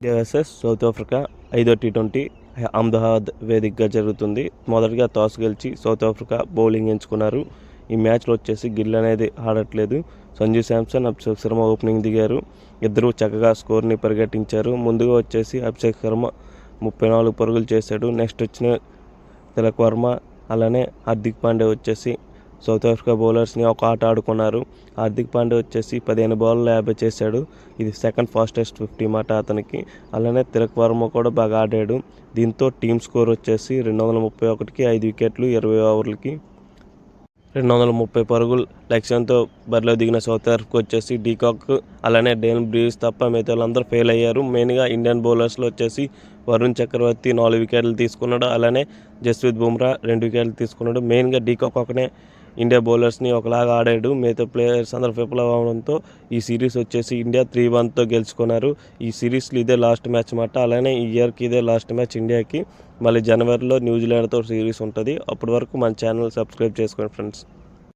India versus south Africa 5వ T20 Ahmedabad వేదికగా జరుగుతుంది. మొదటగా టాస్ గెలిచి సౌత్ ఆఫ్రికా బౌలింగ్ ఎంచుకున్నారు. ఈ మ్యాచ్లో గిల్ అనేది ఆడట్లేదు. సంజు శాంసన్, అభిషేక్ శర్మ ఓపెనింగ్ దిగారు. ఇద్దరు చక్కగా స్కోర్ని పరిగెట్టించారు. ముందుగా అభిషేక్ శర్మ 34 పరుగులు చేశాడు. నెక్స్ట్ తిలక్ వర్మ అలానే హార్దిక్ పాండ్యా సౌత్ ఆఫ్రికా బౌలర్స్ని ఒక ఆట ఆడుకున్నారు. హార్దిక్ పాండ్యా 15 బాల్లో 50 చేశాడు. ఇది సెకండ్ ఫాస్టెస్ట్ 50 మాట అతనికి. అలానే తిలక్ వర్మ కూడా బాగా ఆడాడు. దీంతో టీమ్ స్కోర్ 231కి 5 వికెట్లు 20 ఓవర్లకి 230 పరుగులు లక్ష్యంతో బరిలో దిగిన సౌత్ ఆఫ్రికా డీకాక్ అలానే డేల్ బ్రీస్ తప్ప మిగతా వాళ్ళందరూ ఫెయిల్ అయ్యారు. మెయిన్గా ఇండియన్ బౌలర్స్లో వరుణ్ చక్రవర్తి 4 వికెట్లు తీసుకున్నాడు. అలానే జస్ప్రీత్ బుమ్రా 2 వికెట్లు తీసుకున్నాడు. మెయిన్గా డీకాక్ ఒకనే ఇండియా బౌలర్స్ని ఒకలాగా ఆడాడు. మిగతా ప్లేయర్స్ అందరూ విఫలం అవడంతో ఈ సిరీస్ ఇండియా 3-1తో గెలుచుకున్నారు. ఈ సిరీస్లో ఇదే లాస్ట్ మ్యాచ్ మాట. అలానే ఈ ఇయర్కి ఇదే లాస్ట్ మ్యాచ్ ఇండియాకి. మళ్ళీ జనవరిలో న్యూజిలాండ్తో సిరీస్ ఉంటుంది. అప్పటి వరకు మన ఛానల్ సబ్స్క్రైబ్ చేసుకోండి ఫ్రెండ్స్.